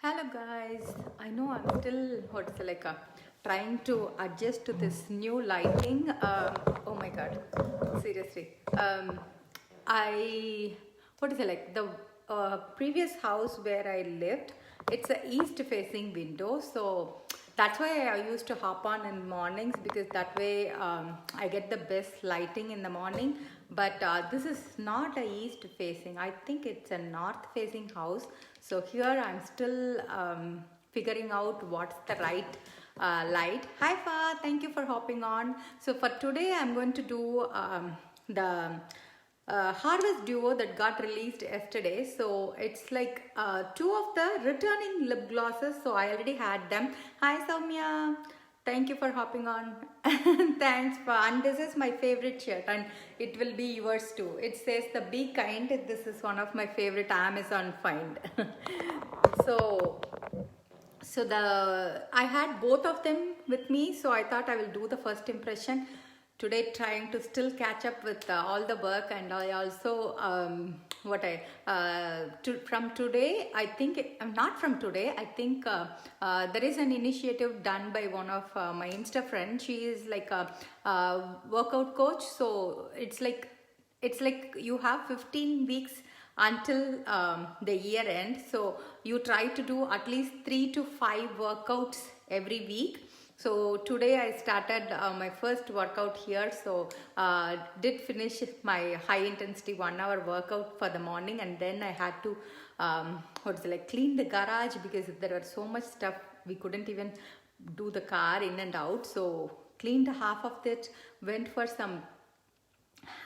Hello guys, I know I'm still trying to adjust to this new lighting. Oh my god, seriously. I what is it like the previous house where I lived? It's a east facing window, so that's why I used to hop on in mornings because that way I get the best lighting in the morning. But this is not a east facing. I think it's a north facing house. So here I'm still figuring out what's the right light. Hi Fa, thank you for hopping on. So for today I'm going to do the Harvest Duo that got released yesterday. So it's like two of the returning lip glosses. So I already had them. Hi Soumya. Thank you for hopping on. Thanks, Pa. And this is my favorite shirt, and it will be yours too. It says the Be Kind. This is one of my favorite Amazon find. so, so I had both of them with me, so I thought I will do the first impression today, trying to still catch up with all the work. And I also from today, I think not from today, I think there is an initiative done by one of my Insta friends. She is like a workout coach, so it's like you have 15 weeks until the year end. So you try to do at least 3 to 5 workouts every week. So today I started my first workout here. So did finish my high intensity 1 hour workout for the morning, and then I had to clean the garage because there was so much stuff we couldn't even do the car in and out. So cleaned half of it, went for some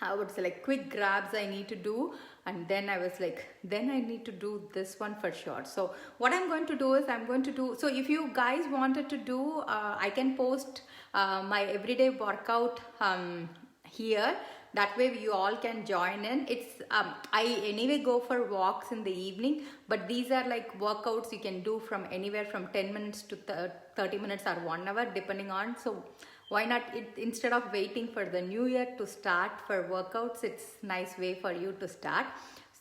I would say like quick grabs I need to do, and then I was like, then I need to do this one for sure. So what I'm going to do is so if you guys wanted to do, I can post my everyday workout here. That way you all can join in. It's I anyway go for walks in the evening, but these are like workouts you can do from anywhere from 10 minutes to 30 minutes or 1 hour depending on. So why not instead of waiting for the new year to start for workouts, it's nice way for you to start.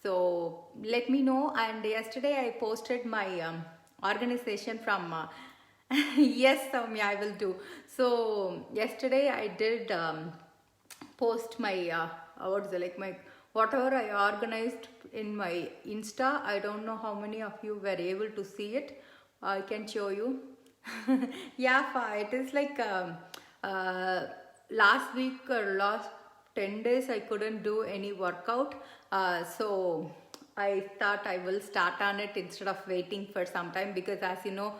So let me know. And yesterday I posted my organization from yes Soumya, I will do. So yesterday I did post my my whatever I organized in my Insta. I don't know how many of you were able to see it. I can show you. Yeah, it is like last week or last 10 days I couldn't do any workout, so I thought I will start on it instead of waiting for some time, because as you know,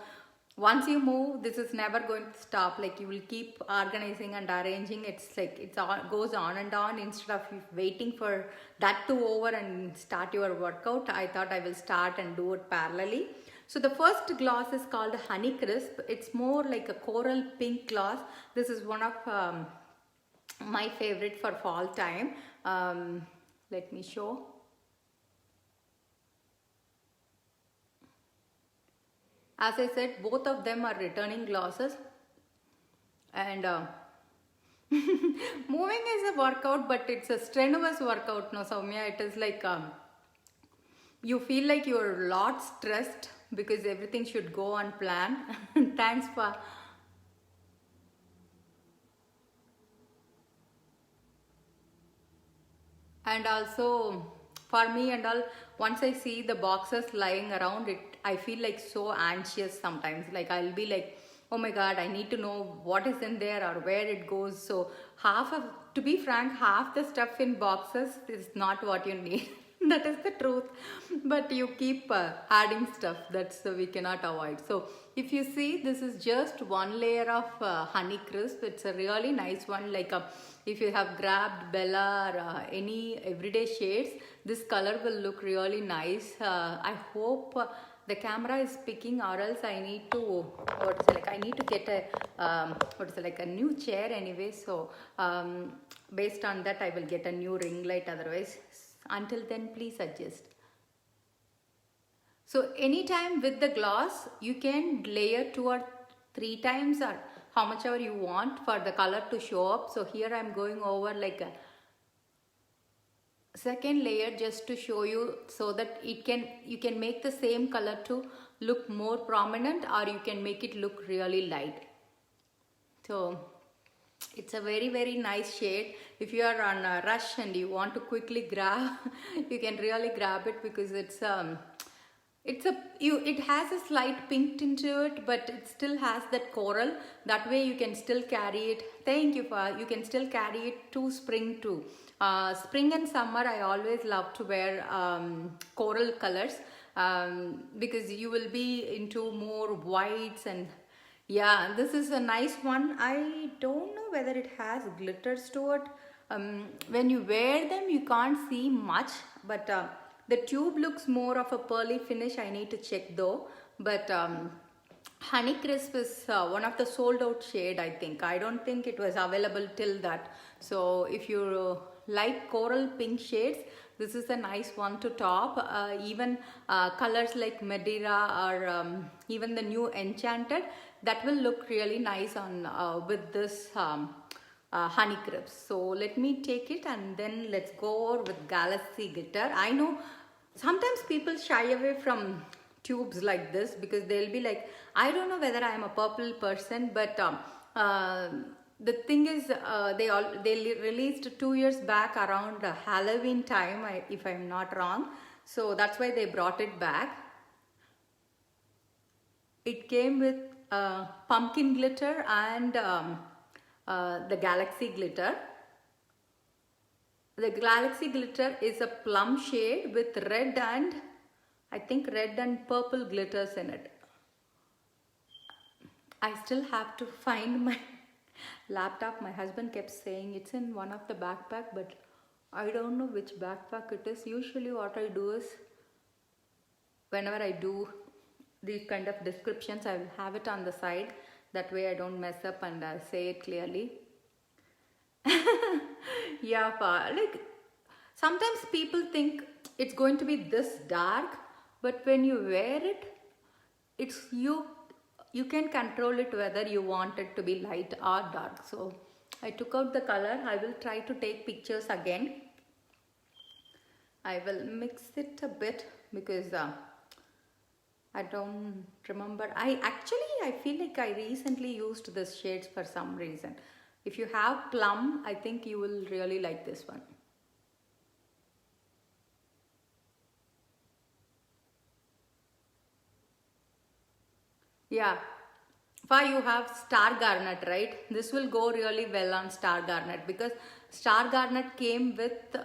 once you move, this is never going to stop. Like you will keep organizing and arranging. It's like it's all goes on and on. Instead of waiting for that to over and start your workout, I thought I will start and do it parallelly. So the first gloss is called Honey Crisp. It's more like a coral pink gloss. This is one of my favorite for fall time. Let me show. As I said, both of them are returning glosses, and moving is a workout, but it's a strenuous workout. No, Soumya, it is like you feel like you're a lot stressed because everything should go on plan. Thanks for. And also for me and all, once I see the boxes lying around it, I feel like so anxious sometimes. Like I'll be like, oh my god, I need to know what is in there or where it goes. So to be frank, half the stuff in boxes is not what you need. That is the truth. But you keep adding stuff, that's we cannot avoid. So if you see, this is just one layer of Honey Crisp. It's a really nice one. Like if you have grabbed Bella or any everyday shades, this color will look really nice. I hope the camera is picking, or else I need to I need to get a a new chair anyway. So based on that I will get a new ring light. Otherwise, until then, please adjust. So anytime with the gloss, you can layer 2 or 3 times, or how much ever you want for the color to show up. So here I'm going over like a second layer just to show you, so that you can make the same color to look more prominent, or you can make it look really light. So it's a very, very nice shade. If you are on a rush and you want to quickly grab, you can really grab it, because it has a slight pink tint to it, but it still has that coral. That way you can still carry it. Thank you for, you can still carry it to spring too. Spring and summer, I always love to wear coral colors, because you will be into more whites. And yeah, this is a nice one. I don't know whether it has glitters to it. When you wear them, you can't see much, but the tube looks more of a pearly finish. I need to check though. But Honey Crisp is one of the sold out shade, I think. I don't think it was available till that. So if you like coral pink shades, this is a nice one to top. Even colors like Madeira, or even the new Enchanted, that will look really nice on with this Honey Crisp. So let me take it, and then let's go over with Galaxy Glitter. I know sometimes people shy away from tubes like this, because they'll be like, I don't know whether I am a purple person, but the thing is, they released 2 years back around Halloween time, if I'm not wrong. So that's why they brought it back. It came with pumpkin glitter and the Galaxy Glitter. The Galaxy Glitter is a plum shade with red and, I think, red and purple glitters in it. I still have to find my laptop. My husband kept saying it's in one of the backpack, but I don't know which backpack it is. Usually what I do is, whenever I do these kind of descriptions, I will have it on the side. That way I don't mess up and say it clearly. Yeah, like sometimes people think it's going to be this dark, but when you wear it, it's you can control it whether you want it to be light or dark. So I took out the color. I will try to take pictures again. I will mix it a bit, because I don't remember. I feel like I recently used this shades for some reason. If you have plum, I think you will really like this one. Yeah, for you have Star Garnet, right? This will go really well on Star Garnet, because Star Garnet came with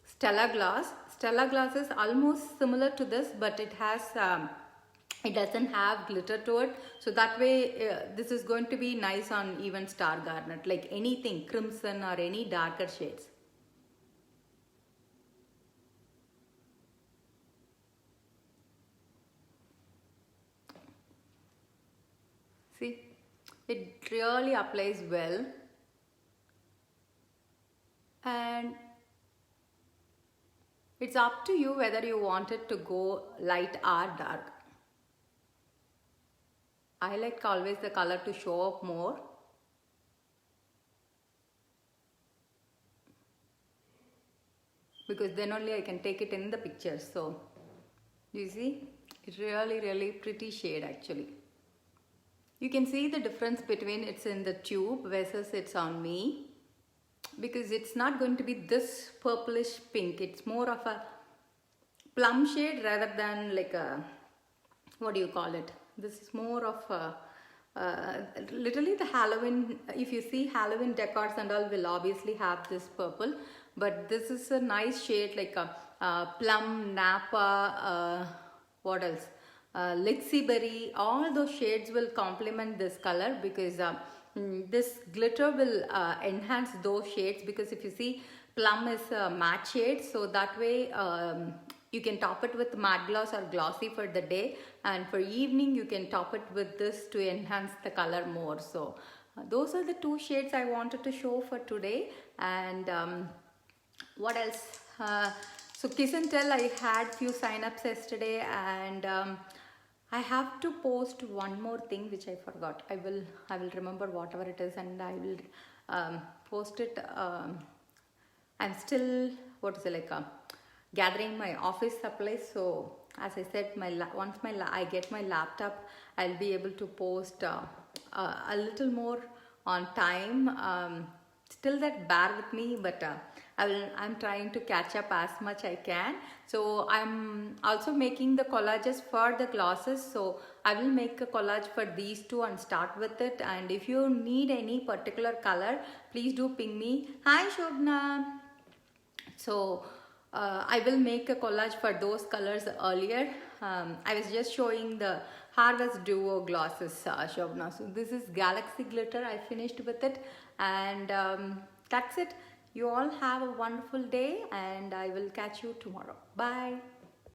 Stella Gloss. Stella Gloss is almost similar to this, but it has it doesn't have glitter to it. So that way this is going to be nice on even Star Garnet, like anything crimson or any darker shades. See, it really applies well. And it's up to you whether you want it to go light or dark. I like always the color to show up more. Because then only I can take it in the picture. So, you see, it's really pretty shade actually. You can see the difference between it's in the tube versus it's on me. Because it's not going to be this purplish pink. It's more of a plum shade rather than like a, what do you call it? This is more of a, literally the Halloween, if you see Halloween decors and all will obviously have this purple. But this is a nice shade like a plum, Napa, what else? Lixie berry, all those shades will complement this color, because this glitter will enhance those shades. Because if you see, plum is a matte shade, so that way you can top it with matte gloss or glossy for the day, and for evening you can top it with this to enhance the color more. So those are the two shades I wanted to show for today. And what else? So Kiss and Tell, I had few sign-ups yesterday, and I have to post one more thing which I forgot. I will remember whatever it is, and I will post it. I'm still, gathering my office supplies, so as I said, once I get my laptop, I'll be able to post a little more on time. Still that bear with me, but I'm trying to catch up as much I can. So I'm also making the collages for the glosses. So I will make a collage for these two and start with it. And if you need any particular color, please do ping me. Hi Shobna. So I will make a collage for those colors earlier. I was just showing the Harvest Duo glosses, Shobna. So this is Galaxy Glitter. I finished with it, and that's it. You all have a wonderful day, and I will catch you tomorrow. Bye.